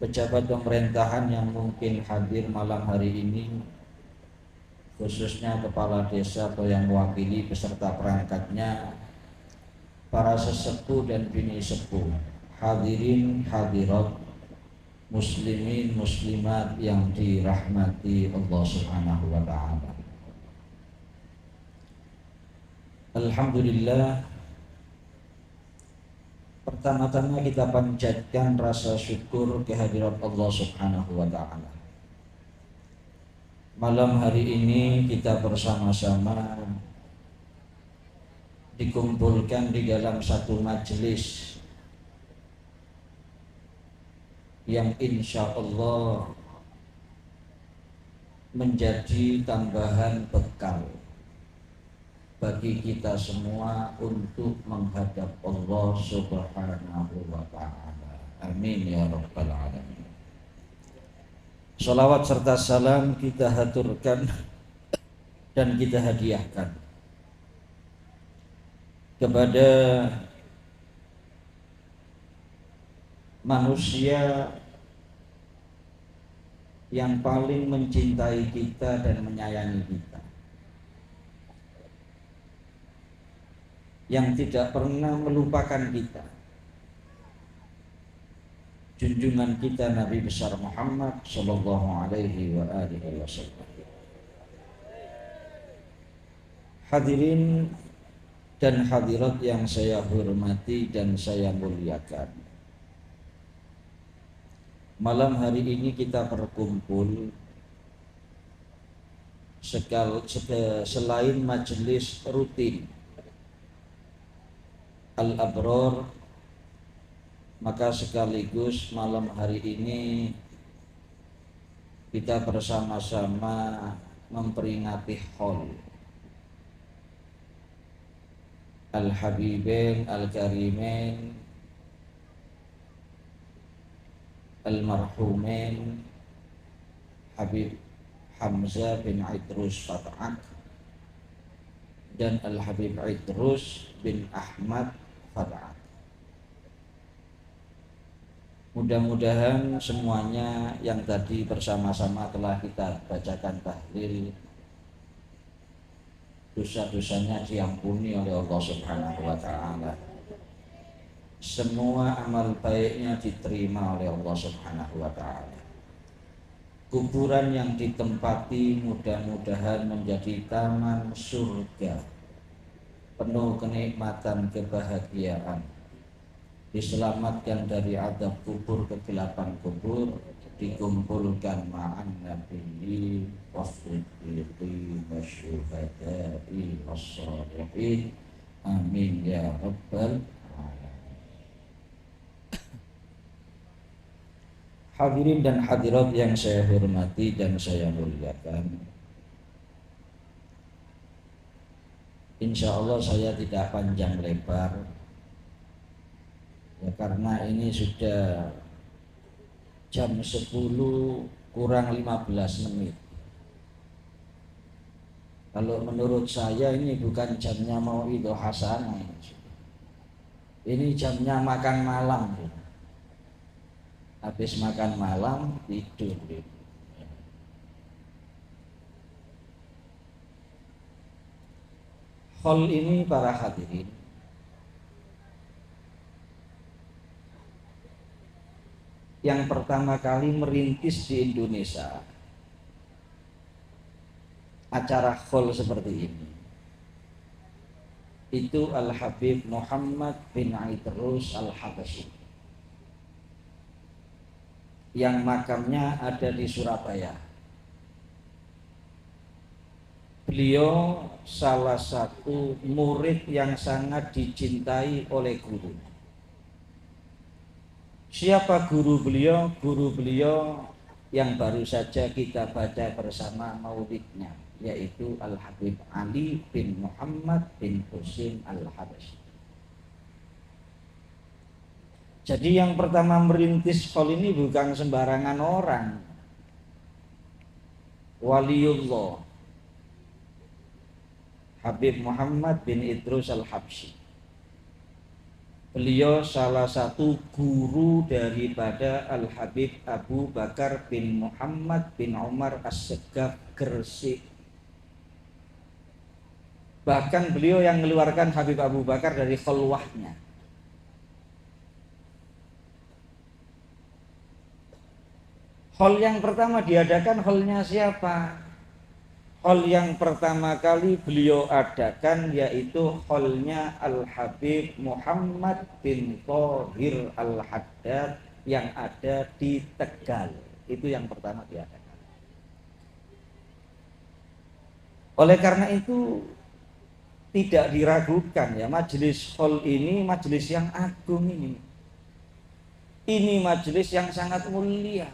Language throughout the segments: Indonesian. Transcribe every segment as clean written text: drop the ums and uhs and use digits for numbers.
pejabat pemerintahan yang mungkin hadir malam hari ini, khususnya kepala desa atau yang mewakili beserta perangkatnya, para sesepuh dan bini sepuh, hadirin hadirat, muslimin muslimat yang dirahmati Allah Subhanahu wa taala. Alhamdulillah, pertama-tama kita panjatkan rasa syukur kehadirat Allah Subhanahu wa taala. Malam hari ini kita bersama-sama dikumpulkan di dalam satu majelis yang insya Allah menjadi tambahan bekal bagi kita semua untuk menghadap Allah Subhanahu wa ta'ala. Amin ya rabbal alamin. Salawat serta salam kita haturkan dan kita hadiahkan kepada manusia yang paling mencintai kita dan menyayangi kita, yang tidak pernah melupakan kita, junjungan kita Nabi besar Muhammad sallallahu alaihi wa alihi wasallam. Hadirin dan hadirat yang saya hormati dan saya muliakan, malam hari ini kita berkumpul selain majelis rutin Al-Abror, maka sekaligus malam hari ini kita bersama-sama memperingati haul Al-Habibain Al-Karimain Al-Marhumain Habib Hamzah bin Idrus Fat'ak dan Al-Habib Idrus bin Ahmad Fat'ak. Mudah-mudahan semuanya yang tadi bersama-sama telah kita bacakan tahlil, dosa-dosanya diampuni oleh Allah Subhanahu wa ta'ala. Semua amal baiknya diterima oleh Allah Subhanahu wa ta'ala. Kuburan yang ditempati mudah-mudahan menjadi taman surga, penuh kenikmatan kebahagiaan, diselamatkan dari azab kubur, kegelapan kubur, dikumpulkan ma'an nabiyyi was-siddiqin wasyuhada'i was-shalihin. Amin ya rabbal alamin. Hadirin dan hadirat yang saya hormati dan saya muliakan, insya Allah saya tidak panjang lebar ya, karena ini sudah jam 10 kurang 15 menit. Kalau menurut saya ini bukan jamnya Mauidhah Hasanah, ini jamnya makan malam. Habis makan malam tidur. Hal ini para hadirin yang pertama kali merintis di Indonesia acara hall seperti ini itu Al-Habib Muhammad bin Idrus Al-Habsyi yang makamnya ada di Surabaya. Beliau salah satu murid yang sangat dicintai oleh guru. Siapa guru beliau? Guru beliau yang baru saja kita baca bersama maulidnya, yaitu Al-Habib Ali bin Muhammad bin Husain Al-Habsyi. Jadi yang pertama merintis hal ini bukan sembarangan orang. Waliullah Habib Muhammad bin Idrus Al-Habsyi. Beliau salah satu guru daripada Al-Habib Abu Bakar bin Muhammad bin Umar As-Segaf Gresik. Bahkan beliau yang mengeluarkan Habib Abu Bakar dari khalwahnya. Hall yang pertama diadakan hallnya siapa? Hall yang pertama kali beliau adakan yaitu hallnya Al-Habib Muhammad bin Thohir Al-Haddad yang ada di Tegal. Itu yang pertama diadakan. Oleh karena itu tidak diragukan ya, majelis hall ini majelis yang agung ini. Ini majelis yang sangat mulia.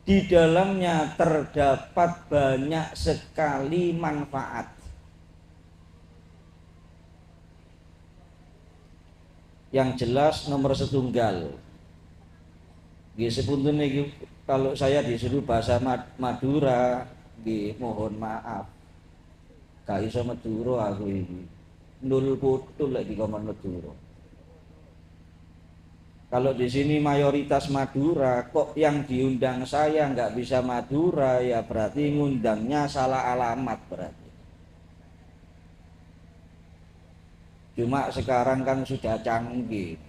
Di dalamnya terdapat banyak sekali manfaat. Yang jelas nomor setunggal. Sepunten iki kalau saya disuruh bahasa Madura, mohon maaf. Gak iso Madura aku ini. Nul putul lek dikon Madura. Kalau di sini mayoritas Madura, kok yang diundang saya nggak bisa Madura, ya berarti ngundangnya salah alamat berarti. Cuma sekarang kan sudah canggih.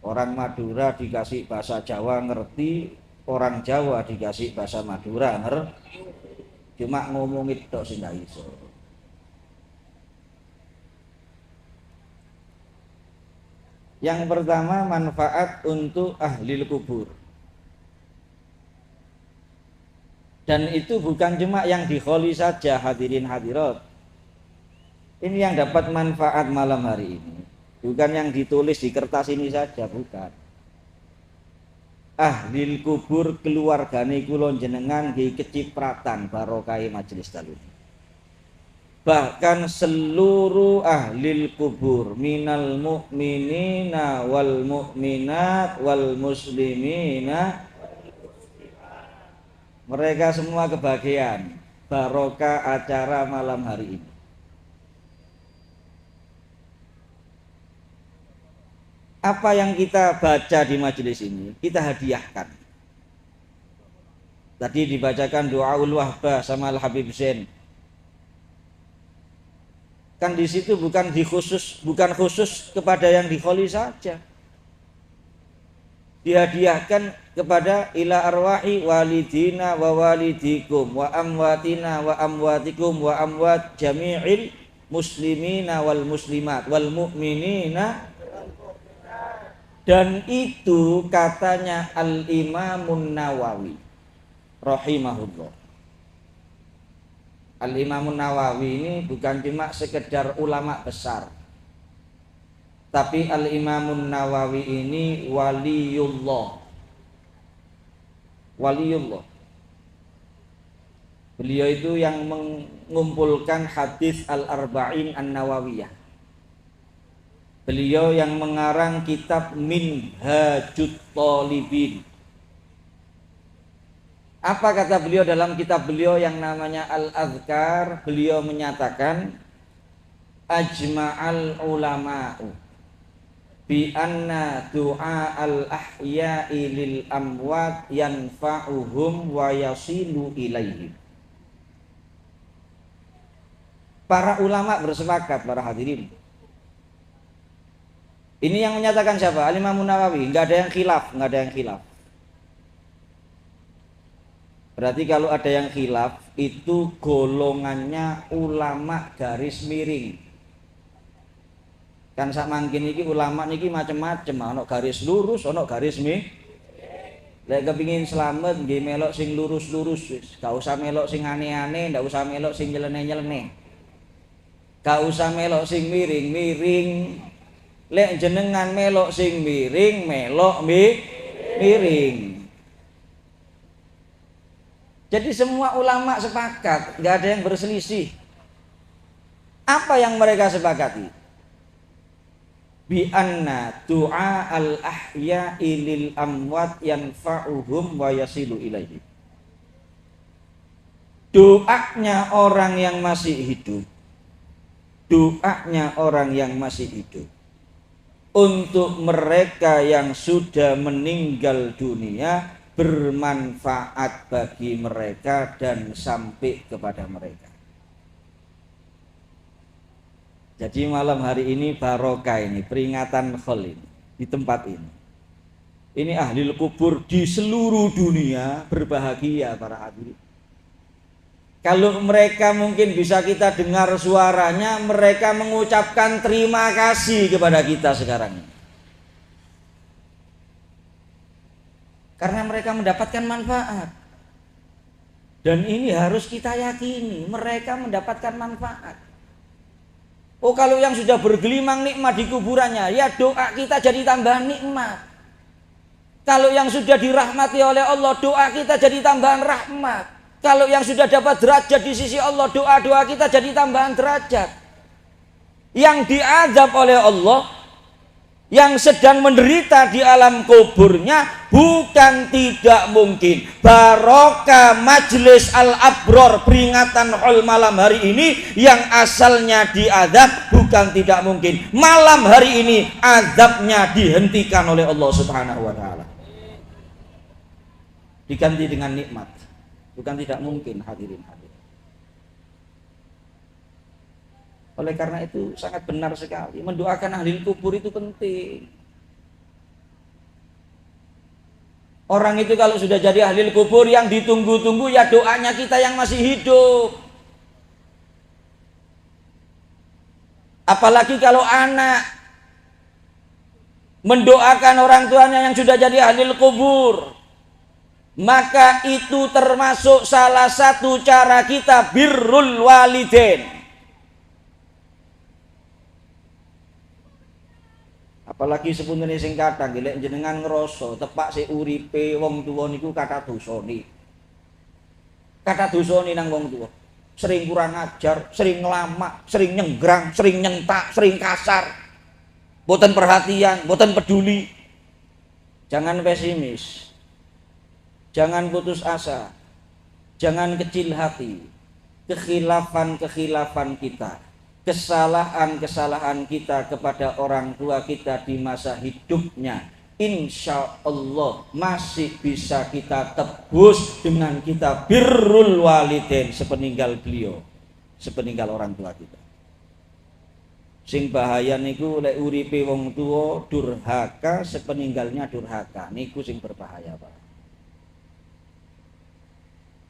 Orang Madura dikasih bahasa Jawa ngerti, orang Jawa dikasih bahasa Madura ngerti. Cuma ngomong itu sih nggak iso. Yang pertama manfaat untuk ahli kubur. Dan itu bukan cuma yang di kholi saja hadirin hadirat. Ini yang dapat manfaat malam hari ini. Bukan yang ditulis di kertas ini saja, bukan. Ahli kubur keluargane kula jenengan nggih kecipratan barokah majelis dalu. Bahkan seluruh ahli kubur minal mu'minina wal mu'minat wal muslimina, mereka semua kebahagiaan barokah acara malam hari ini. Apa yang kita baca di majelis ini kita hadiahkan. Tadi dibacakan doaul wahbah sama Al-Habib Zain. Kan di situ bukan khusus kepada yang di kholi saja. Dihadiahkan kepada ila arwahi walidina wa walidikum wa amwatina wa amwatikum wa amwat jami'il muslimina wal muslimat wal mu'minina. Dan itu katanya Al-Imamun Nawawi rahimahullah. Al-Imamun Nawawi ini bukan cuma sekedar ulama besar, tapi Al-Imamun Nawawi ini waliullah. Waliullah. Beliau itu yang mengumpulkan hadis Al-Arba'in An-Nawawiyah. Beliau yang mengarang kitab Minhajut Thalibin. Apa kata beliau dalam kitab beliau yang namanya Al-Adhkar? Beliau menyatakan ajma'al ulama'u bi anna du'a al-ahya'i lil amwat yanfa'uhum wa yasilu ilaihim. Para ulama bersepakat, para hadirin. Ini yang menyatakan siapa? Al-Imam Nawawi. Enggak ada yang khilaf, enggak ada yang khilaf. Berarti kalau ada yang khilaf itu golongannya ulama garis miring. Kan sak mangkin iki ulama niki macam-macam, ono garis lurus, ono garis miring. Lek kepingin selamat nggih melok sing lurus-lurus wis. Gak usah melok sing aneh-aneh, ndak usah melok sing nyeleneh-nyeleneh. Gak usah melok sing miring-miring. Lek jenengan melok sing miring, melok miring. Jadi semua ulama sepakat, nggak ada yang berselisih. Apa yang mereka sepakati? Bi anna du'a al-ahya'i lil amwat yanfa'uhum wa yasilu ilaihi. Doanya orang yang masih hidup doanya orang yang masih hidup untuk mereka yang sudah meninggal dunia bermanfaat bagi mereka dan sampai kepada mereka. Jadi malam hari ini barokah ini, peringatan Khol ini di tempat ini. Ini ahli kubur di seluruh dunia berbahagia para hadirin. Kalau mereka mungkin bisa kita dengar suaranya, mereka mengucapkan terima kasih kepada kita sekarang. Karena mereka mendapatkan manfaat. Dan ini harus kita yakini, mereka mendapatkan manfaat. Oh, kalau yang sudah bergelimang nikmat di kuburannya, ya doa kita jadi tambahan nikmat. Kalau yang sudah dirahmati oleh Allah, doa kita jadi tambahan rahmat. Kalau yang sudah dapat derajat di sisi Allah, doa-doa kita jadi tambahan derajat. Yang diazab oleh Allah, yang sedang menderita di alam kuburnya, bukan tidak mungkin. Barokah majlis al-abror peringatan Khol malam hari ini, yang asalnya diazab, bukan tidak mungkin malam hari ini azabnya dihentikan oleh Allah Subhanahu wa taala. Diganti dengan nikmat, bukan tidak mungkin hadirin. Oleh karena itu sangat benar sekali mendoakan ahli kubur itu penting. Orang itu kalau sudah jadi ahli kubur yang ditunggu-tunggu ya doanya kita yang masih hidup. Apalagi kalau anak mendoakan orang tuanya yang sudah jadi ahli kubur, maka itu termasuk salah satu cara kita birrul walidain. Apalagi sepunten sing kadang gelek jenengan ngrasa tepak sik uripe wong tuwa niku kata dosane. Kata dosane nang wong tuwa. Sering kurang ajar, sering ngelamak, sering nyenggrang, sering nyentak, sering kasar. Boten perhatian, boten peduli. Jangan pesimis. Jangan putus asa, jangan kecil hati. Kekhilafan kita, kesalahan kita kepada orang tua kita di masa hidupnya, insya Allah masih bisa kita tebus dengan kita birrul walidain sepeninggal beliau, sepeninggal orang tua kita. Sing bahaya niku lek uripe wong tua durhaka, sepeninggalnya durhaka, niku sing berbahaya, Pak.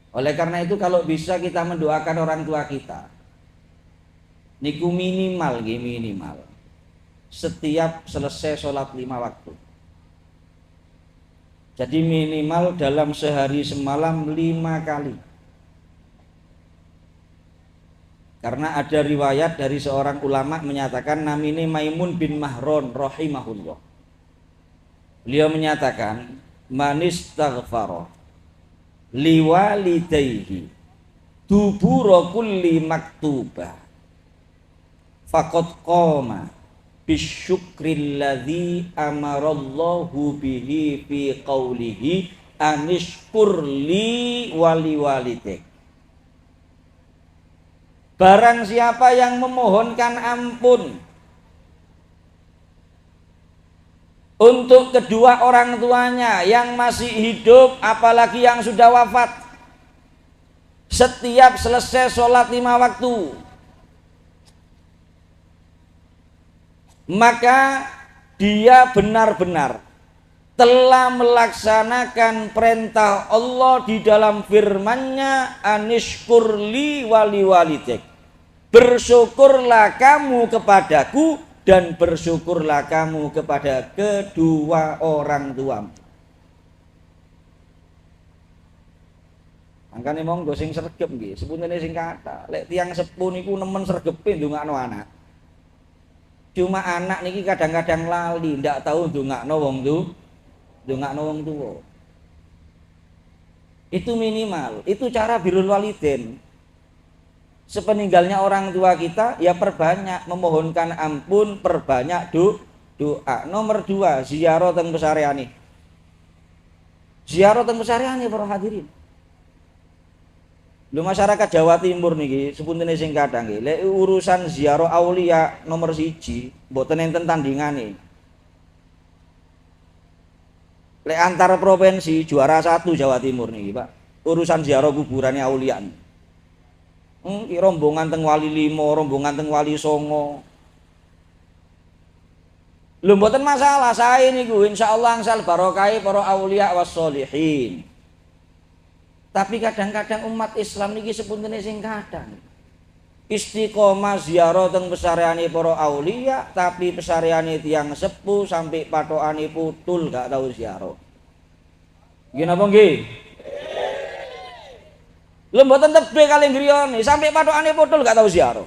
Oleh karena itu kalau bisa kita mendoakan orang tua kita, niku minimal setiap selesai sholat 5 waktu. Jadi minimal dalam sehari semalam 5 kali. Karena ada riwayat dari seorang ulama menyatakan, namine Maimun bin Mahron rahimahullah. Beliau menyatakan, manistaghfara liwalidayhi dubura kulli maktubah faqad qama bisyukril ladzi amarallahu bihi fi qawlihi anishkur li wali walidik. Barang siapa yang memohonkan ampun untuk kedua orang tuanya yang masih hidup, apalagi yang sudah wafat, setiap selesai sholat 5 waktu, maka dia benar-benar telah melaksanakan perintah Allah di dalam firman-Nya, anishkurli wali walidik. Bersyukurlah kamu kepadaku dan bersyukurlah kamu kepada kedua orang tuamu. Mangkane monggo sing sregep nggih, sepuntene sing kata, lek tiyang sepuh niku nemen sregepe ndongakno anak. Cuma anak niki kadang-kadang lali, ndak tahu ndongakno wong tuwa. Itu minimal, itu cara birrul walidain. Sepeninggalnya orang tua kita, ya perbanyak memohonkan ampun, perbanyak doa. Nomor 2, ziarah teng pesareane. Ziarah teng pesareane para hadirin. Lho masyarakat Jawa Timur niki sepuntene sing kadang nggih, lek urusan ziarah aulia nomor 1 mboten enten tandingane. Lek antar provinsi juara 1 Jawa Timur niki, Pak. Urusan ziarah kuburane aulia. Rombongan teng Wali 5, rombongan teng Wali 9. Lho mboten masalah, sae niku insyaallah angsal barokahe para aulia was sholihin. Tapi kadang-kadang umat Islam niki sepuntene sing kadang istiqomah ziarah teng pesareane para aulia, tapi pesareane tiyang sepuh sampai patokane putul gak tahu ziarah. Nggih napa nggih? Lho mboten tebe kalih griyane, sampai patokane putul gak tahu ziarah.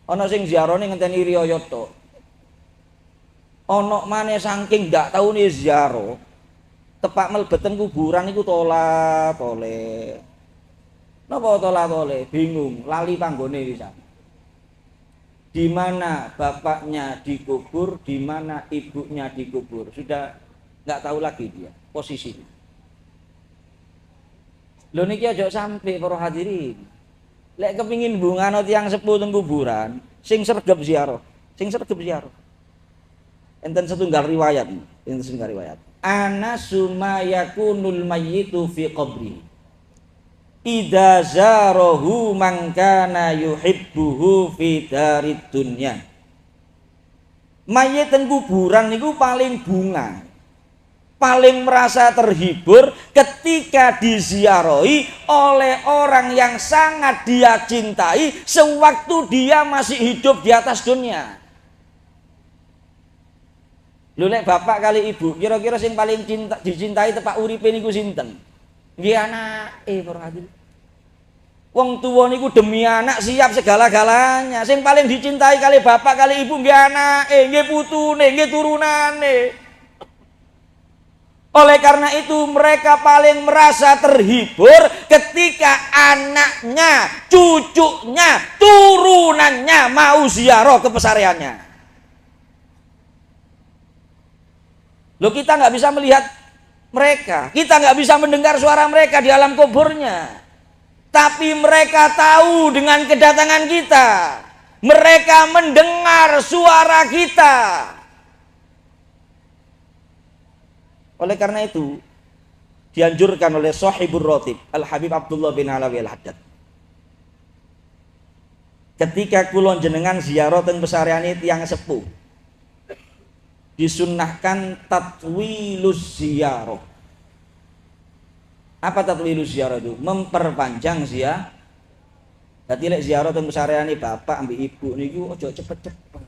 Ana sing ziarane ngenteni riyaya tok. Ana maneh saking gak taune ziarah, tepak melbeten kuburan iku tola-tole. Napa tola-tole? Bingung, lali panggone pisan. Di mana bapaknya dikubur, di mana ibunya dikubur. Sudah enggak tahu lagi dia posisinya. Lho niki aja sampai para hadirin. Lek kepingin bungano tiyang sepuh teng kuburan, sing sregep ziarah, sing sregep ziarah. Enten setunggal riwayat, enten setunggal riwayat. Ana summa yakunul mayyitu fi qabri idza zarahu man kana yuhibbuhu fi darid dunya. Mayit teng kuburan niku paling bunga, paling merasa terhibur ketika diziarahi oleh orang yang sangat dia cintai sewaktu dia masih hidup di atas dunia. Lho lek bapak kali ibu, kira-kira sing paling dicintai tepak uripe niku sinten? Nggih anake para hadirin. Wong tuwa niku demi anak siap segala-galanya. Sing paling dicintai kali bapak kali ibu nggih anake, nggih putune, nggih turunane. Oleh karena itu mereka paling merasa terhibur ketika anaknya, cucunya, turunannya mau ziarah ke pesareannya. Loh kita nggak bisa melihat mereka, kita nggak bisa mendengar suara mereka di alam kuburnya, tapi mereka tahu dengan kedatangan kita, mereka mendengar suara kita. Oleh karena itu dianjurkan oleh Shahibur Ratib Al Habib Abdullah bin Alawi Al Haddad, ketika kulon jenengan ziarah teng pesareane tiyang sepuh, disunnahkan tatwilus ziarah. Apa tatwilus ziarah itu? Memperpanjang ziarah. Dadi lek ziarah teng pesareane bapak ambek ibu niku aja cepet-cepet.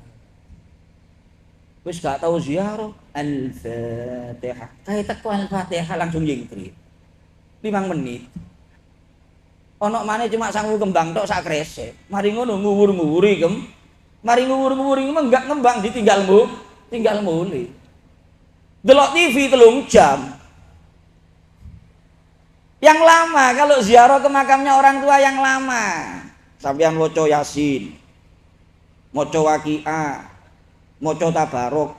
Wis gak tau ziarah, Al-Fatihah. Kayak teko Al-Fatihah langsung jingkrik. 5 menit. Ana maneh cuma sangu kembang tok sak kresek. Mari ngono nguwur-nguwuri Mari nguwur-nguwuri enggak ngembang ditinggalmu. Tinggal mulai delok TV 3 jam. Yang lama kalau ziarah ke makamnya orang tua yang lama, sampean maca Yasin, maca Waqiah, maca Tabarok.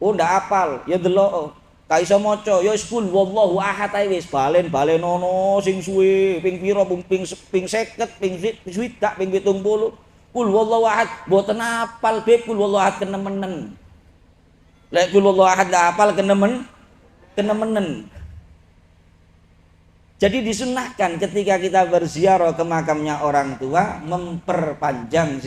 Oh ndak apal, ya delok. Ka iso maca ya wis kul wallahu ahad ae wis balen ono sing suwe ping pira ping 50, ping 60, ping 70. Kul wallahu ahad mboten apal be kul wallahu ahad kenemenen. Lek kul wallahu ahad ndak apal kenemenen. Jadi disunnahkan ketika kita berziarah ke makamnya orang tua memperpanjang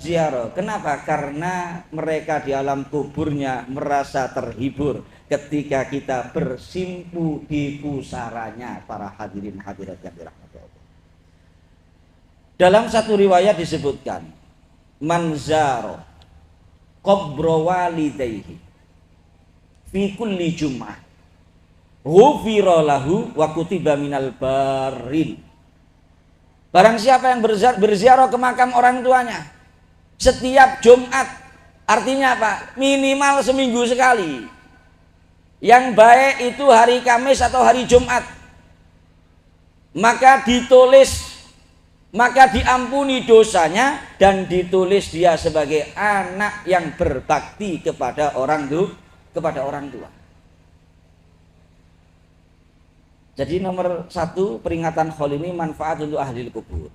ziarah. Kenapa? Karena mereka di alam kuburnya merasa terhibur ketika kita bersimpu di pusaranya para hadirin hadirat yang dirahmati Allah. Dalam satu riwayat disebutkan, man zara qabra walidayhi fi kulli jum'ah ghufira lahu wa kutiba minal barin. Barang siapa yang berziarah ke makam orang tuanya setiap Jumat, artinya apa? Minimal seminggu sekali. Yang baik itu hari Kamis atau hari Jumat. Maka diampuni dosanya dan ditulis dia sebagai anak yang berbakti kepada orang tua. Jadi nomor 1 peringatan Haul ini manfaat untuk ahli kubur.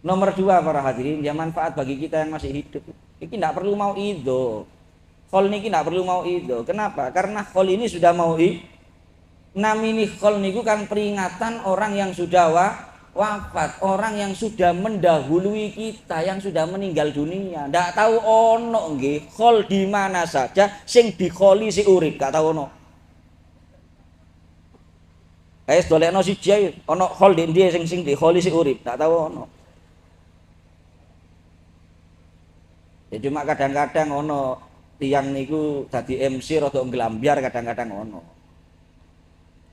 Nomor 2 para hadirin, ya manfaat bagi kita yang masih hidup. Ini tidak perlu mau ido. Haul ini tidak perlu mau ido. Kenapa? Karena Haul ini sudah mau namini Haul niku kan peringatan orang yang sudah wafat, orang yang sudah mendahului kita, yang sudah meninggal dunia. Ndak tahu ono nggih Haul di mana saja sing dikholi si urip, gak tahu ono. Kayak dolekno siji ae ana hol di ndi sing dikholi si urip, tak tahu ono. Ya cuma kadang-kadang ono tiang niku dadi MC rada nglambyar kadang-kadang ono.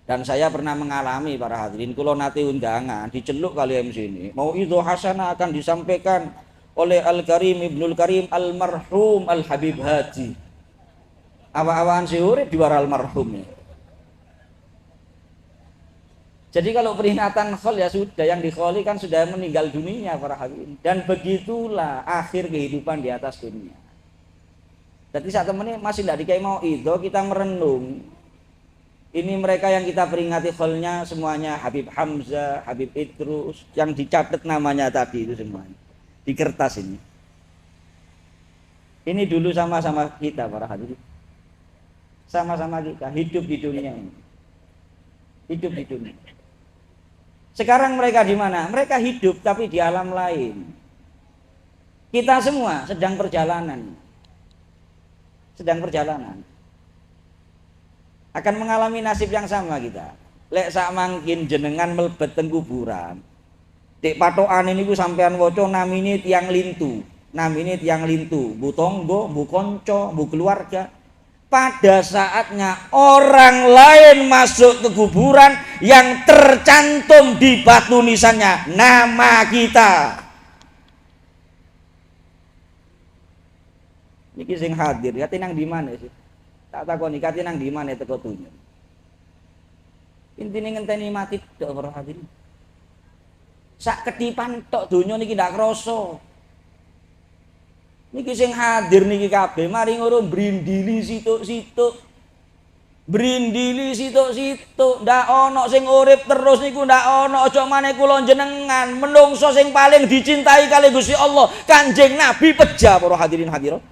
Dan saya pernah mengalami para hadirin, kula nate undangan diceluk kali MC ini. Mau itu hasanah akan disampaikan oleh Al-Karim Ibnul Karim Al-Marhum Al-Habib Haji. Awa-awaan si urip diwara almarhum ya. Jadi kalau peringatan Haul ya sudah, yang dikholi kan sudah meninggal dunia para hadirin. Dan begitulah akhir kehidupan di atas dunia. Jadi saat temennya masih tidak dikai mau itu, kita merenung. Ini mereka yang kita peringati Haulnya semuanya Habib Hamzah, Habib Idrus, yang dicatat namanya tadi itu semuanya. Di kertas ini. Ini dulu sama-sama kita para hadirin. Sama-sama kita hidup di dunia ini. Hidup di dunia. Sekarang mereka di mana? Mereka hidup tapi di alam lain. Kita semua sedang perjalanan. Sedang perjalanan. Akan mengalami nasib yang sama kita. Lek sak mangkin jenengan mlebet teng kuburan. Dik patokan niku sampean waca namine tiyang lintu. Namine tiyang lintu, bu tonggo, bu konco, bu keluarga. Pada saatnya orang lain masuk ke kuburan yang tercantum di batu nisannya nama kita. Niki sing hadir, kate nang di mana sih? Tak takoni kate nang di mana teko tunjuk. Intine ngenteni mati tok para hadirin. Sak ketipan tok donya niki ndak krasa. Niki sing hadir niki kabeh mari ngono brindili situk-situk. Brindili situk-situk, ndak ana sing urip terus niku ndak ana. Aja maneh kula jenengan menungso sing paling dicintai kali Gusti Allah, Kanjeng Nabi peja para hadirin hadirat.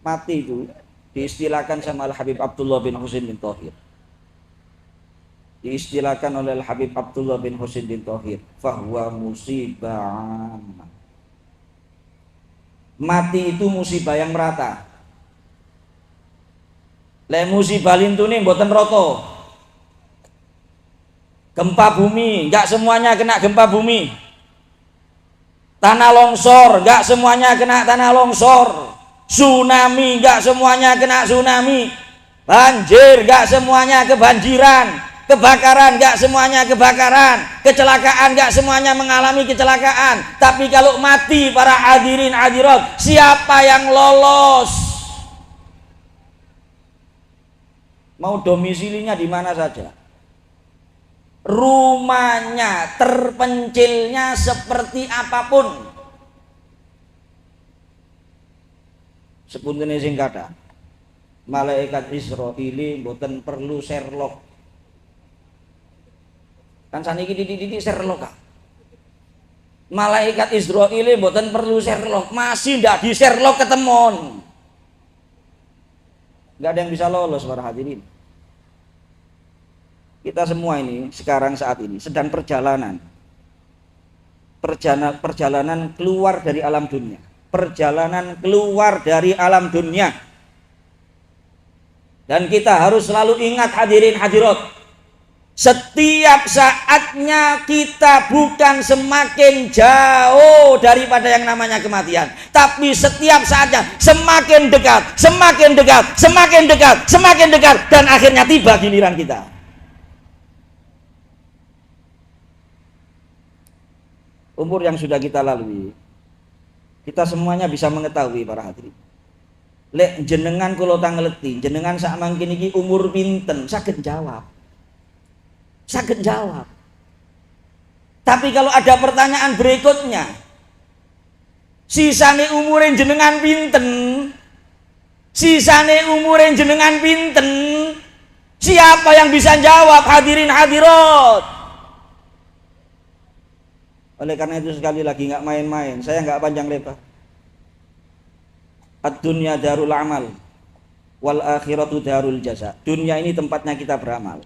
Mati itu diistilahkan sama Al-Habib Abdullah bin Husain bin Thahir. Diistilahkan oleh Al-Habib Abdullah bin Husain bin Thahir, fahuwa musibah. Mati itu musibah yang merata. Le musibah lintune mboten rata. Gempa bumi, enggak semuanya kena gempa bumi. Tanah longsor, enggak semuanya kena tanah longsor. Tsunami, enggak semuanya kena tsunami. Banjir, enggak semuanya kebanjiran. Kebakaran gak semuanya kebakaran, kecelakaan gak semuanya mengalami kecelakaan. Tapi kalau mati para hadirin hadirat, siapa yang lolos? Mau domisilinya di mana saja, rumahnya terpencilnya seperti apapun. Sepuntene sing kathah, malaikat Israili mboten perlu Sherlock. Kan saniki titik-titik Sherlock. Malaikat Israil mboten perlu Sherlock, masih ndak di Sherlock ketemon. Enggak ada yang bisa lolos para hadirin. Kita semua ini sekarang saat ini sedang perjalanan. Perjalanan keluar dari alam dunia. Perjalanan keluar dari alam dunia. Dan kita harus selalu ingat hadirin hadirat, setiap saatnya kita bukan semakin jauh daripada yang namanya kematian, tapi setiap saatnya semakin dekat, semakin dekat, semakin dekat, semakin dekat, dan akhirnya tiba giliran kita. Umur yang sudah kita lalui, kita semuanya bisa mengetahui para hadirin. Lek jenengan kula tangleti, jenengan sak mangkin iki umur pinten, saged jawab. Saged jawab. Tapi kalau ada pertanyaan berikutnya, sisane umurin jenengan pinten, Sisane umure jenengan pinten? Siapa yang bisa jawab, hadirin hadirat? Oleh karena itu sekali lagi nggak main-main, saya nggak panjang lebar. Ad-dunya darul amal wal akhiratu darul jaza. Dunia ini tempatnya kita beramal.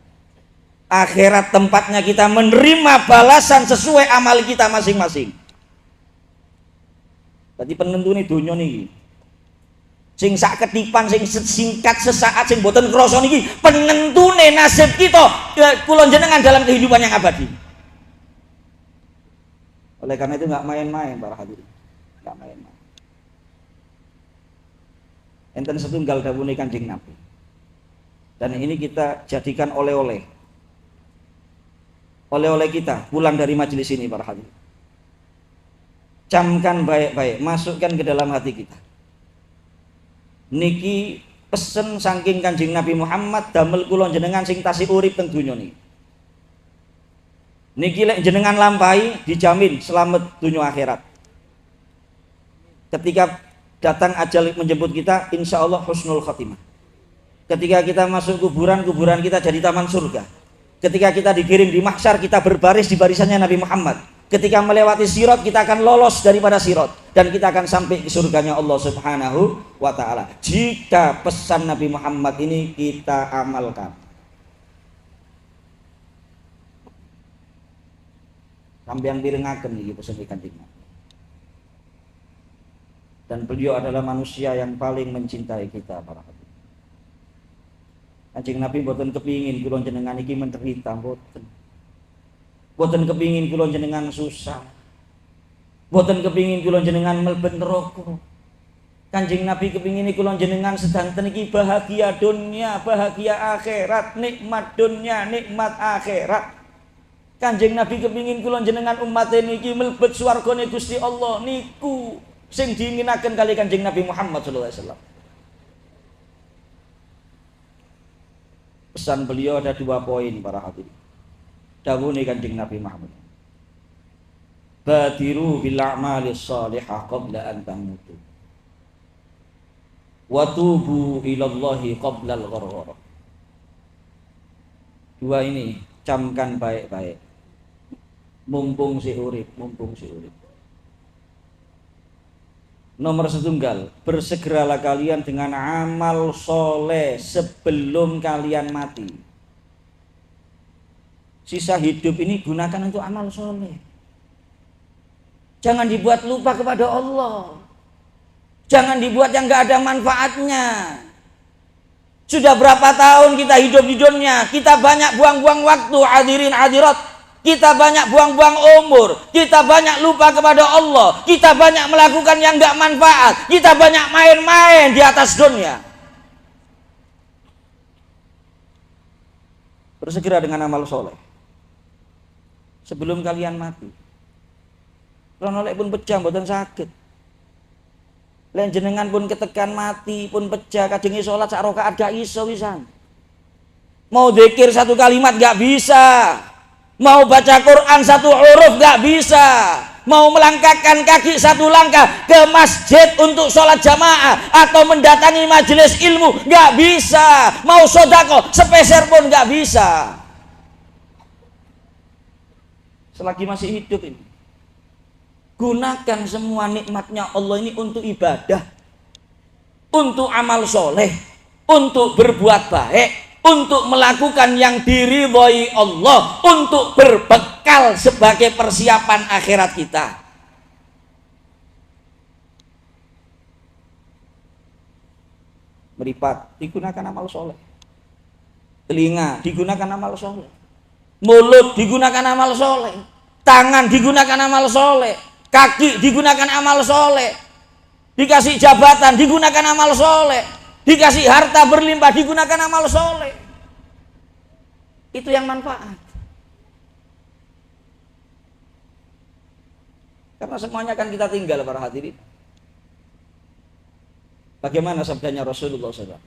Akhirat tempatnya kita menerima balasan sesuai amal kita masing-masing. Berarti penentu nih dunia nih. Sing sak ketipan, sing singkat sesaat, sing boten krasa niki penentune nasib kita kula jenengan dalam kehidupan yang abadi. Oleh karena itu nggak main-main para hadirin, nggak main-main. Enten setunggal dawuhe Kanjeng Nabi. Dan ini kita jadikan oleh-oleh kita pulang dari majelis ini para hadirin. Camkan baik-baik, masukkan ke dalam hati kita. Niki pesen saking Kanjeng Nabi Muhammad damel kula jenengan sing tasih urip teng donya niki. Niki lek jenengan lampahi dijamin selamat dunia akhirat. Ketika datang ajal menjemput kita, insya Allah husnul khatimah. Ketika kita masuk kuburan, kuburan kita jadi taman surga. Ketika kita dikirim di mahsyar, kita berbaris di barisannya Nabi Muhammad. Ketika melewati sirat, kita akan lolos daripada sirat dan kita akan sampai ke surganya Allah Subhanahu wa ta'ala jika pesan Nabi Muhammad ini kita amalkan. Sampeyan pirengaken iki pesan Kanjeng Nabi. Dan beliau adalah manusia yang paling mencintai kita para hadirin. Kanjeng Nabi mboten kepingin kula jenengan iki menderita, mboten. Boten kepingin kula jenengan susah. Boten kepingin kula jenengan mlebet neraka. Kanjeng Nabi kepingin kula jenengan sedanten iki bahagia dunia, bahagia akhirat, nikmat dunia, nikmat akhirat. Kanjeng Nabi kepingin kula jenengan umat niki mlebet swargane Gusti Allah niku sing diinginaken kali Kanjeng Nabi Muhammad sallallahu alaihi wasallam. Pesan beliau ada 2 poin para hadirin. Dawuhe Kanjeng Nabi Muhammad. Badiru bil a'malis shalihah qabla an tamutu. Wa tubu ilallahi qabla al-gharghar. 2 ini camkan baik-baik. Mumpung si urip, mumpung si urip. Nomor 1, bersegeralah kalian dengan amal soleh sebelum kalian mati. Sisa hidup ini gunakan untuk amal soleh. Jangan dibuat lupa kepada Allah. Jangan dibuat yang gak ada manfaatnya. Sudah berapa tahun kita hidup di dunia, kita banyak buang-buang waktu, hadirin hadirat. Kita banyak buang-buang umur, kita banyak lupa kepada Allah, kita banyak melakukan yang gak manfaat, kita banyak main-main di atas dunia. Bersegera dengan amal soleh sebelum kalian mati. Rono lek pun pecah mboten saged. Len jenengan pun ketekan mati pun pecah, kajengi salat sak rakaat gak iso wisan. Mau zikir 1 kalimat gak bisa. Mau baca Quran 1 huruf gak bisa. Mau melangkahkan kaki 1 langkah ke masjid untuk sholat jamaah atau mendatangi majelis ilmu gak bisa. Mau sodako sepeser pun gak bisa. Selagi masih hidup ini, gunakan semua nikmatnya Allah ini untuk ibadah, untuk amal soleh, untuk berbuat baik, untuk melakukan yang diridhoi Allah, untuk berbekal sebagai persiapan akhirat kita. Meripat digunakan amal soleh, telinga digunakan amal soleh, mulut digunakan amal soleh, tangan digunakan amal soleh, kaki digunakan amal soleh, dikasih jabatan digunakan amal soleh, dikasih harta berlimpah digunakan amal soleh. Itu yang manfaat. Karena semuanya akan kita tinggal para hadirin. Bagaimana sabdanya Rasulullah SAW?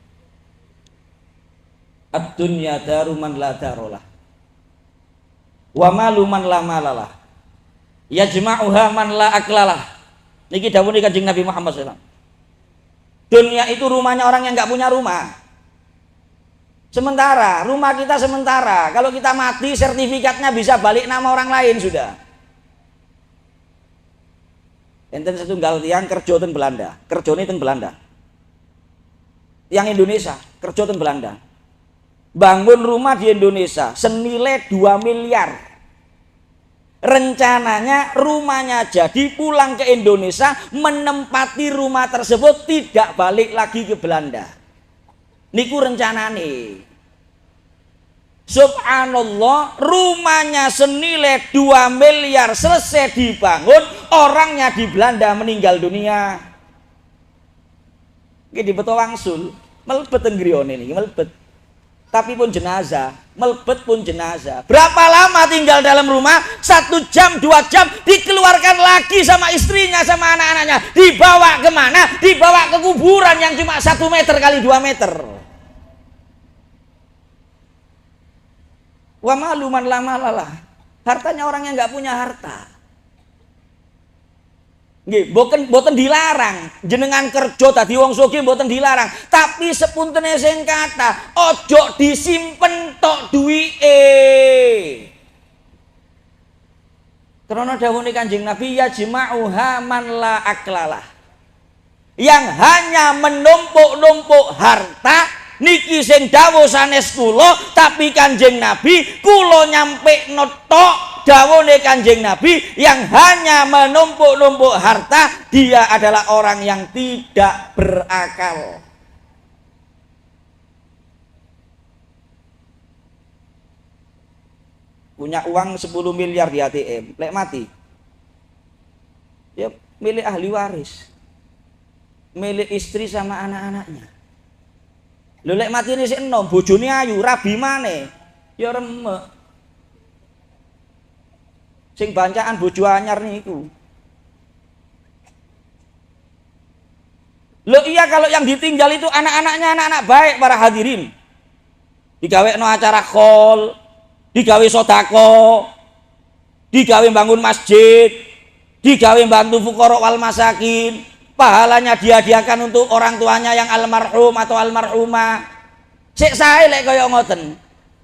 Ad-dunya daru man la darolah, wa malu man la malalah, yajma'uha man la aklalah. Niki dawuh Kanjeng Nabi Muhammad SAW. Dunia itu rumahnya orang yang nggak punya rumah. Sementara, rumah kita sementara. Kalau kita mati, sertifikatnya bisa balik nama orang lain sudah. Enten setunggal tiang kerja teng Belanda, kerjane teng Belanda. Yang Indonesia, kerja teng Belanda. Bangun rumah di Indonesia senilai 2 miliar. Rencananya rumahnya jadi pulang ke Indonesia, menempati rumah tersebut, tidak balik lagi ke Belanda. Niku rencanane. Subhanallah, rumahnya senilai 2 miliar selesai dibangun, orangnya di Belanda meninggal dunia. Iki dibeto wangsul, melebet teng griyane niki, melebet. Tapi pun jenazah, melebet pun jenazah. Berapa lama tinggal dalam rumah? 1 jam, 2 jam, dikeluarkan lagi sama istrinya, sama anak-anaknya. Dibawa kemana? Dibawa ke kuburan yang cuma 1 meter kali 2 meter. Wa maluman lama lalah. Hartanya orang yang nggak punya harta. Nggih, boten dilarang jenengan kerja tadi wong sugih, boten dilarang, tapi sepuntene sing kata ojo disimpen tok duwike. Karena dawuhe Kanjeng Nabi ya jima'uha man la aklalah. Yang hanya menumpuk-numpuk harta niki sing dawuh sanes kula, tapi Kanjeng Nabi kula nyampe notok dawuhe Kanjeng Nabi yang hanya menumpuk-numpuk harta, dia adalah orang yang tidak berakal. Punya uang 10 miliar di ATM, lek mati ya milik ahli waris, milik istri sama anak-anaknya. Lho lek mati ini sik enom, bojone ayu, rabi maneh ya remek. Sing bancaan bojo anyar niku. Loh iya, kalau yang ditinggal itu anak-anaknya anak-anak baik para hadirin. Digawekno acara khol, digawe sodako, digawe bangun masjid, digawe bantu fuqara wal masakin, pahalanya dihadiahkan untuk orang tuanya yang almarhum atau almarhumah. Sik sae lek kaya ngoten.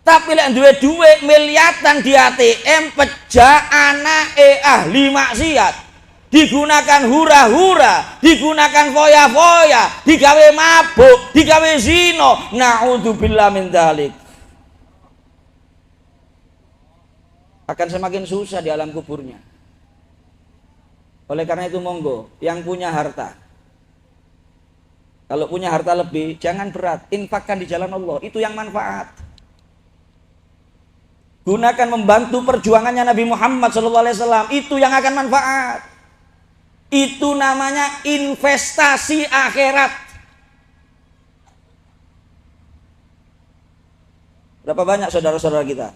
Tapi lek duwe dhuwit miliatan di ATM, pejak anake ahli maksiat, digunakan hura-hura, digunakan foya-foya, digawe mabuk, digawe zina, naudzubillah min dzalik. Akan semakin susah di alam kuburnya. Oleh karena itu monggo yang punya harta, kalau punya harta lebih jangan berat, infakkan di jalan Allah, itu yang manfaat. Gunakan membantu perjuangannya Nabi Muhammad SAW, itu yang akan manfaat. Itu namanya investasi akhirat. Berapa banyak saudara-saudara kita,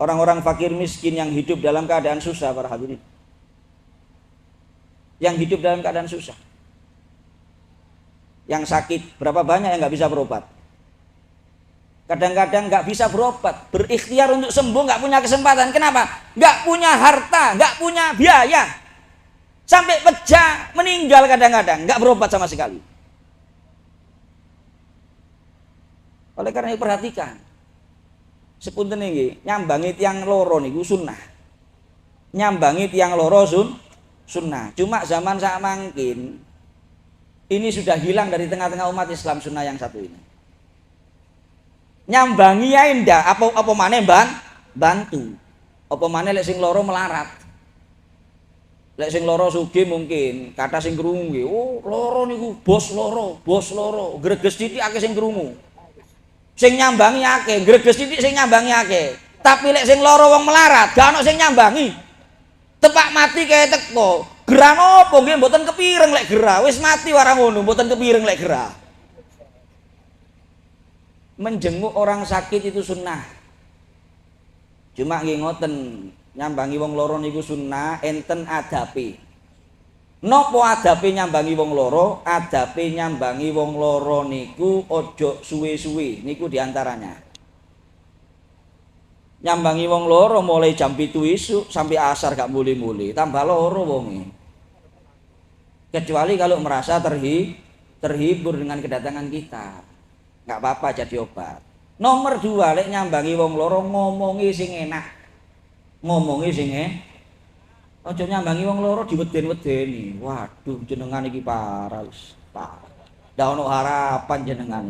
orang-orang fakir miskin yang hidup dalam keadaan susah para hadirin, yang hidup dalam keadaan susah, yang sakit, berapa banyak yang nggak bisa berobat. Kadang-kadang nggak bisa berobat, berikhtiar untuk sembuh, nggak punya kesempatan. Kenapa? Nggak punya harta, nggak punya biaya, sampai pecah meninggal kadang-kadang, nggak berobat sama sekali. Oleh karena itu perhatikan, sepunten ini nyambangi tiang loro niku sunnah, nyambangi tiang loro sunnah. Cuma zaman sak mangkin ini sudah hilang dari tengah-tengah umat Islam sunnah yang satu ini. Nyambangi ya indah, apa maneh bantu, apa maneh lek sing loro melarat, lek sing loro sugih mungkin kata sing krungu nggih, oh loro niku bos loro, greges titik akeh sing krungu, sing nyambangi akeh, greges titik sing nyambangi akeh. Tapi lek sing loro wong melarat gak ono sing nyambangi, tepak mati kayak teko, gerah nopo nggih mboten kepireng lek gerah, wis mati warang ngono mboten kepireng lek gerah. Menjenguk orang sakit itu sunnah. Cuma nggih ngoten, nyambangi wong loro niku sunnah, enten adape. Napa adape nyambangi wong loro? Adape nyambangi wong loro niku ojo suwe-suwe, niku diantaranya. Nyambangi wong loro mulai jam 7 isuk sampai asar gak muli-muli, tambah loro wonge. Kecuali kalau merasa terhibur dengan kedatangan kita. Nggak apa-apa jadi obat. Nomor 2, lek nyambangi wong loro ngomongi sing enak. Ngomongi sing aja nyambangi wong loro diweden-wedeni. Waduh, jenengan iki parah wis. Ndak ono harapan jenengan.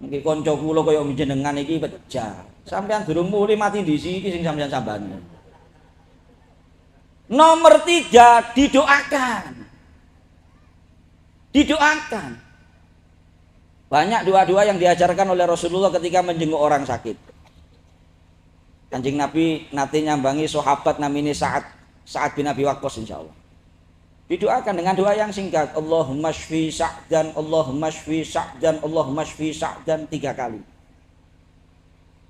Nggih kanca kula kaya jenengan iki pecah. Sampeyan durung mulih mati ndisi iki sing sampeyan sambangi. Nomor 3, didoakan. Didoakan. Banyak doa-doa yang diajarkan oleh Rasulullah ketika menjenguk orang sakit. Kanjeng Nabi nate nyambangi sahabat namine Sa'ad bin Abi Waqqas insyaallah. Didoakan dengan doa yang singkat, Allahumma shfi Sa'dan, Allahumma shfi Sa'dan, Allahumma shfi Sa'dan 3 kali.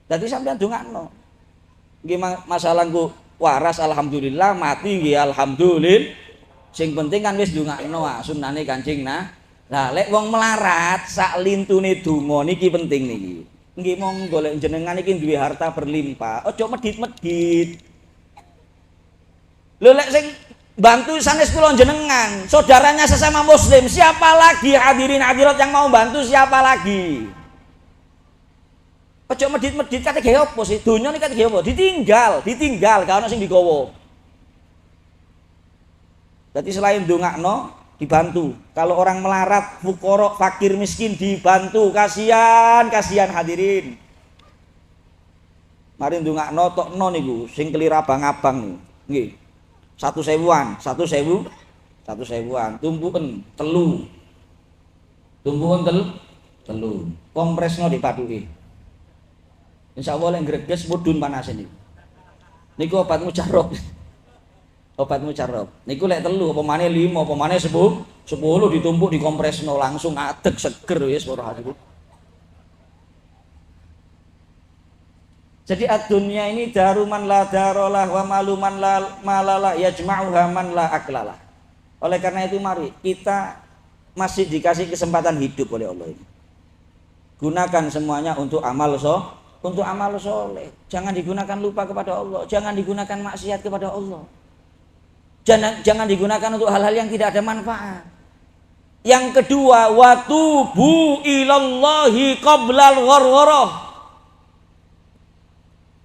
Dadi sampeyan ndongakno. Nggih masalah nggo waras alhamdulillah, mati nggih alhamdulillah. Sing penting kan wis ndongakno sunane Kanjeng Nah, lek wong melarat sak lintune donga niki penting niki. Nggih monggo lek jenengan iki duwe harta berlimpah, aja medhit-medhit. Lho lek sing bantu sanes kula jenengan, saudaranya sesama muslim, siapa lagi hadirin hadirat yang mau bantu siapa lagi? Aja medhit-medhit kate gawe apa sih? Donya niki kate gawe apa? Ditinggal, gak ono sing digawa. Jadi selain ndongakno dibantu. Kalau orang melarat, fuqara, fakir, miskin dibantu. Kasihan hadirin. Mari ndongakno tokno niku sing kelir abang-abang nggih. 1.000-an, 1.000-an, tumpuken telu. Telu. Kompresno dipathuki. Insyaallah lek greges mudhun panase niku. Niku obat mujarab. Obat mujarab. Niku lek telu apa maneh 5 apa maneh 10 ditumpuk dikompresno langsung adeg seger wis para hadirin. Jadi ad-dunya ini daruman la darolah wa maluman la malala yajma'uha man la aklalah. Oleh karena itu mari kita masih dikasih kesempatan hidup oleh Allah ini. Gunakan semuanya untuk amal soleh. Jangan digunakan lupa kepada Allah, jangan digunakan maksiat kepada Allah. Jangan digunakan untuk hal-hal yang tidak ada manfaat. Yang kedua, watubu ilallahi qablal ghargharah.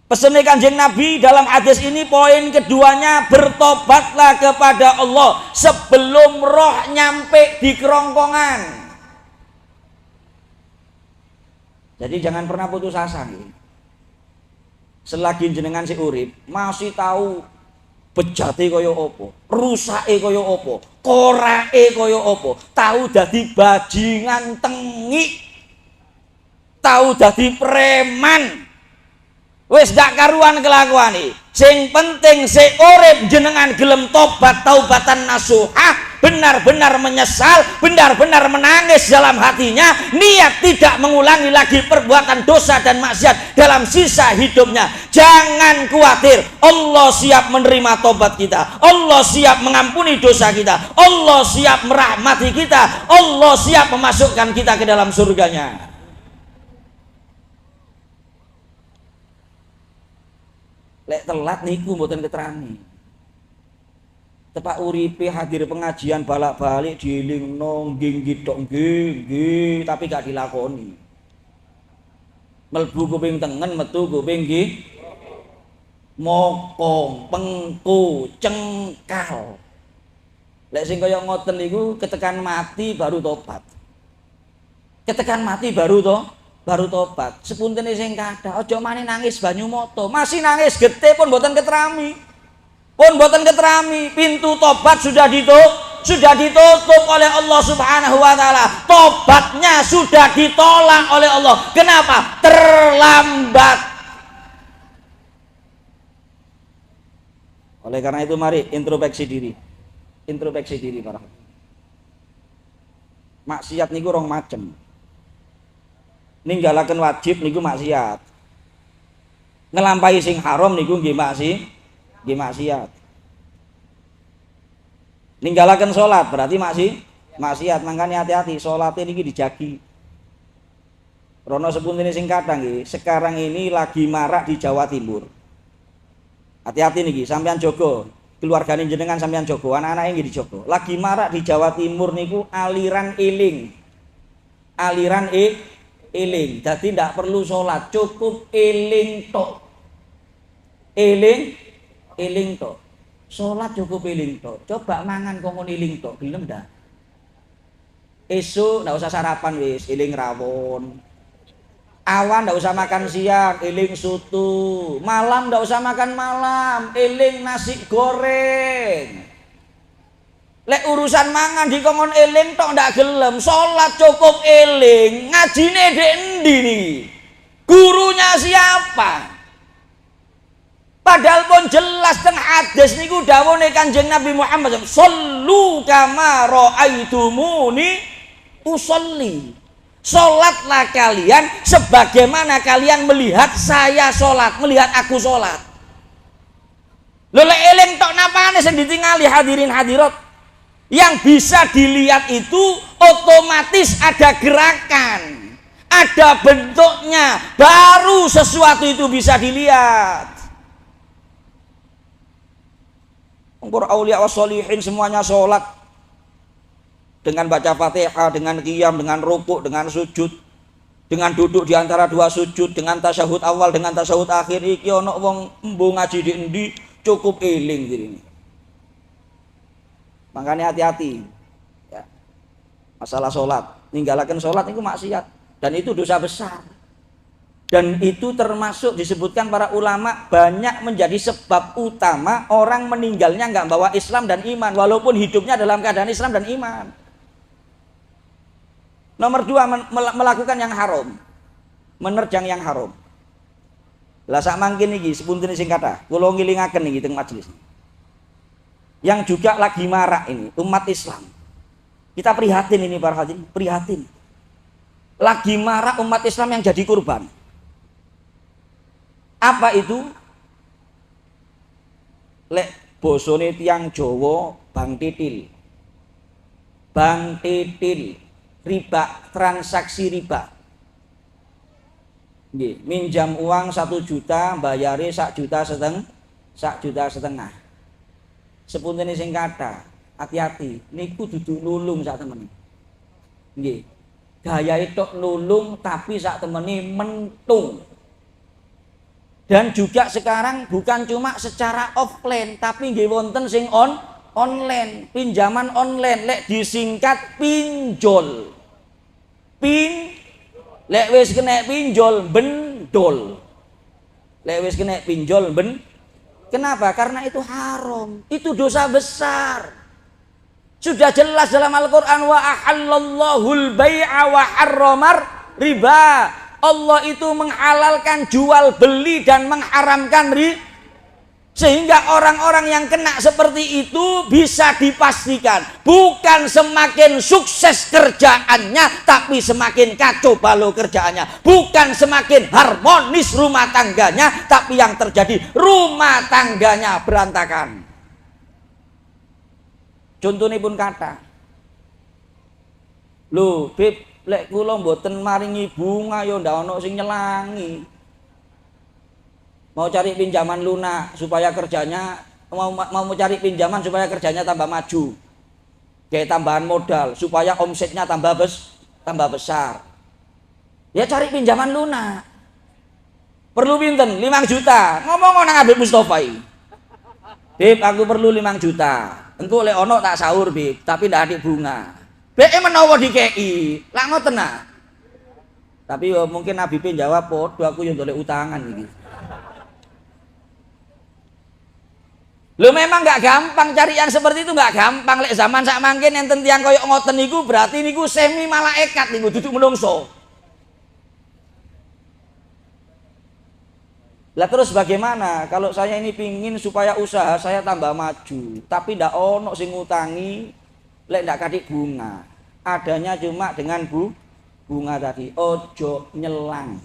Pesan Kanjeng Nabi dalam hadis ini poin keduanya, bertobatlah kepada Allah sebelum roh nyampe di kerongkongan. Jadi jangan pernah putus asa nih. Selagi jenengan si urip masih tahu bejate kaya apa, rusake kaya apa, korake kaya apa, tahu dadi bajingan tengik, tahu dadi preman. Wis dak karuan kelakuane. Sing penting sik urip jenengan gelem tobat taubatan nasuhah, benar-benar menyesal, benar-benar menangis dalam hatinya, niat tidak mengulangi lagi perbuatan dosa dan maksiat dalam sisa hidupnya. Jangan khawatir, Allah siap menerima tobat kita, Allah siap mengampuni dosa kita, Allah siap merahmati kita, Allah siap memasukkan kita ke dalam surganya. Lek telat niku mboten keterangi. Tepak uripe hadir pengajian balak-balik dielingno nggih tok nggih, tapi gak dilakoni. Melbu kuping tengen, metu kuping nggih. Mokong, pengku, cengkal. Lek sing kaya ngoten niku ketekan mati baru tobat. Ketekan mati baru tobat. Sepuntene sing kathah aja maneh nangis banyu mata. Masih nangis getih pun mboten keterami. Pintu tobat sudah ditutup oleh Allah Subhanahu wa taala. Tobatnya sudah ditolak oleh Allah. Kenapa? Terlambat. Oleh karena itu mari introspeksi diri para. Maksiat niku rong macem. Ninggalaken wajib niku maksiat. Ngelampahi sing haram niku nggih maksiat. Ninggalaken salat berarti maksiat. Mangkane hati-hati salate niki dijagi. Rono sepuntene sing kadang nggih, sekarang ini lagi marak di Jawa Timur. Hati-hati niki, sampean jaga. Keluargane jenengan sampean jaga, anak-anake nggih dijaga. Lagi marak di Jawa Timur niku aliran eling. aliran eling. Jadi tidak perlu sholat, cukup eling tok. Eling tok. Sholat cukup eling tok. Coba mangan kongkon eling tok, gelem dah. Esok ndak usah sarapan wis, eling rawon. Awan ndak usah makan siang, eling soto. Malam ndak usah makan malam, eling nasi goreng. Lek urusan mangan dikongkon eling tok ndak gelem, salat cukup eling. Ngajine ndek endi niki? Gurunya siapa? Padahal pun jelas teng hadis niku dawuhe Kanjeng Nabi Muhammad sallu kama raaitumuni usolli. Sholatlah kalian sebagaimana kalian melihat saya sholat, melihat aku sholat. Lele eling tok napane sing ditingali hadirin hadirat. Yang bisa dilihat itu otomatis ada gerakan, ada bentuknya, baru sesuatu itu bisa dilihat. Para aulia wassolihin semuanya sholat dengan baca Fatihah, dengan qiyam, dengan rukuk, dengan sujud, dengan duduk di antara dua sujud, dengan tasyahud awal, dengan tasyahud akhir. Iki ana wong embo ngaji di endi cukup eling ini. Makanya hati-hati ya. Masalah sholat, ninggalaken sholat itu maksiat dan itu dosa besar. Dan itu termasuk disebutkan para ulama banyak menjadi sebab utama orang meninggalnya nggak bawa Islam dan iman walaupun hidupnya dalam keadaan Islam dan iman. Nomor 2, melakukan yang haram, menerjang yang haram. Lah sak mangkin iki sepunten sing kathah, kula ngilingaken iki teng majelis. Yang juga lagi marak ini umat Islam. Kita prihatin ini para hadirin, prihatin. Lagi marak umat Islam yang jadi kurban. Apa itu? Lek bosone tiyang Jawa bang titil. Bang titil. Riba, transaksi riba. Nggih, minjam uang 1 juta, bayare 1,5 juta. Sepuntene sing kathah, hati-hati, niku dudu nulung sak temene. Nggih. Gayahe tok nulung tapi sak temene mentung. Dan juga sekarang bukan cuma secara offline tapi nggih wonten sing online, pinjaman online, lek disingkat pinjol. Lek wis kena pinjol bendol. Lek wis kena pinjol kenapa? Karena itu haram, itu dosa besar. Sudah jelas dalam Al-Qur'an wa ahallallahul bai'a wa harramar riba. Allah itu menghalalkan jual beli dan mengharamkan riba. Sehingga orang-orang yang kena seperti itu bisa dipastikan bukan semakin sukses kerjaannya tapi semakin kacau balau kerjaannya, bukan semakin harmonis rumah tangganya tapi yang terjadi rumah tangganya berantakan. Contohnya pun kata lho Beb, lek kula mboten maringi bunga ya ndak ono sing nyelangi. Mau cari pinjaman lunak supaya kerjanya mau cari pinjaman supaya kerjanya tambah maju, kayak tambahan modal supaya omsetnya tambah besar. Ya cari pinjaman lunak. Perlu pinten? 5 juta. Ngomong nang Habib Mustofa iki. Beb, aku perlu 5 juta. Engko lek ono tak sahur, Beb, tapi ndak ada bunga. Bek menawa dikei. Lah ngoten nah. Tapi mungkin Habib jawab, "Podho aku yo ndolek utangan iki." Lo memang nggak gampang cari yang seperti itu, nggak gampang. Lek zaman sak mangkin enten tiyang koyo ngoten niku berarti niku semi malaikat niku duduk menungso. Lah terus bagaimana kalau saya ini pingin supaya usaha saya tambah maju, tapi ndak ono sing ngutangi, lek ndak kadik bunga. Adanya cuma dengan bunga tadi. Ojo nyelang.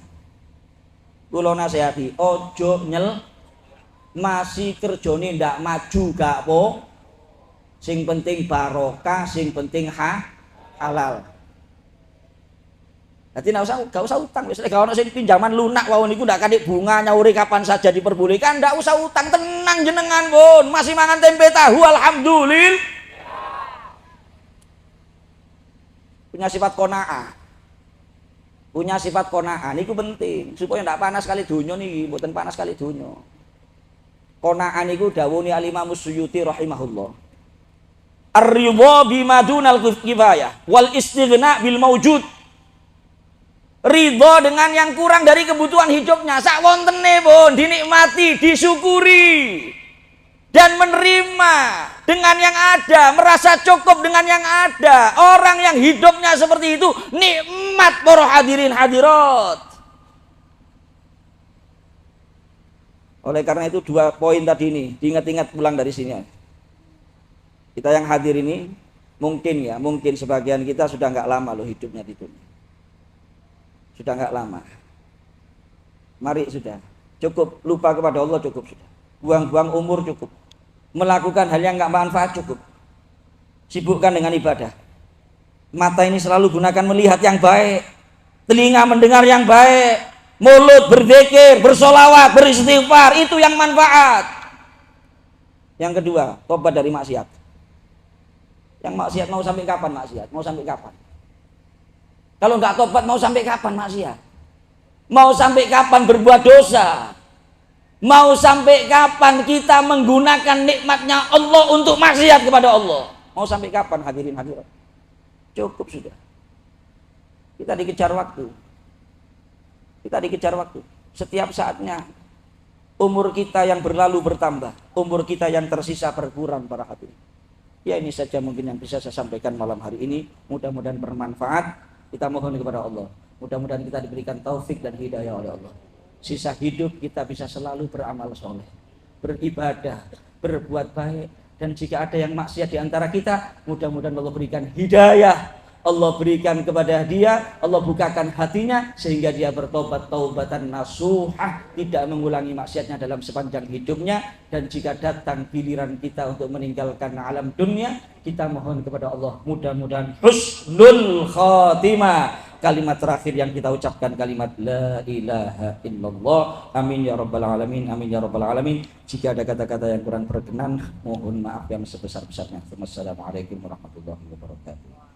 Kula nasihati, ojo masih kerjone ndak maju gak po, sing penting barokah, sing penting halal. Jadi gak usah utang. Wis gak ono sing pinjaman lunak wae niku ndak kadik bunga nyauri kapan saja diperbolehkan, ndak usah utang, tenang jenengan pun masih mangan tempe tahu alhamdulillah. Punya sifat qanaah. punya sifat qanaah niku penting supaya ndak panas kali donya niki, mboten panas kali donya. Qanaah niku dawuhne Al-Imam Suyuti rahimahullah. Ar-ridha bima dunal kifayah wal istighna bil mawjud. Ridha dengan yang kurang dari kebutuhan hidupnya, sak wontene pun dinikmati, disyukuri dan menerima dengan yang ada, merasa cukup dengan yang ada. Orang yang hidupnya seperti itu nikmat para hadirin hadirat. Oleh karena itu 2 poin tadi ini diingat-ingat pulang dari sini. Kita yang hadir ini mungkin sebagian kita sudah nggak lama loh hidupnya di dunia. Sudah nggak lama. Mari sudah cukup, lupa kepada Allah cukup sudah. Buang-buang umur cukup. Melakukan hal yang nggak manfaat cukup. Sibukkan dengan ibadah. Mata ini selalu gunakan melihat yang baik, telinga mendengar yang baik, mulut berzikir, bersolawat, beristighfar, itu yang manfaat. Yang kedua, tobat dari maksiat. Yang maksiat mau sampai kapan maksiat? Mau sampai kapan? Kalau nggak tobat mau sampai kapan maksiat? Mau sampai kapan berbuat dosa? Mau sampai kapan kita menggunakan nikmatnya Allah untuk maksiat kepada Allah? Mau sampai kapan hadirin hadirat? Cukup sudah. Kita dikejar waktu. Kita dikejar waktu. Setiap saatnya umur kita yang berlalu bertambah, umur kita yang tersisa berkurang para hadirin. Ya ini saja mungkin yang bisa saya sampaikan malam hari ini. Mudah-mudahan bermanfaat. Kita mohon kepada Allah. Mudah-mudahan kita diberikan taufik dan hidayah oleh Allah. Sisa hidup kita bisa selalu beramal soleh, beribadah, berbuat baik. Dan jika ada yang maksiat di antara kita, mudah-mudahan Allah berikan hidayah. Allah berikan kepada dia, Allah bukakan hatinya sehingga dia bertobat taubatan nasuhah, tidak mengulangi maksiatnya dalam sepanjang hidupnya. Dan jika datang giliran kita untuk meninggalkan alam dunia, kita mohon kepada Allah mudah-mudahan husnul khatimah. Kalimat terakhir yang kita ucapkan kalimat la ilaha illallah. Amin ya rabbal alamin, amin ya rabbal alamin. Jika ada kata-kata yang kurang berkenan, mohon maaf yang sebesar-besarnya. Wassalamualaikum warahmatullahi wabarakatuh.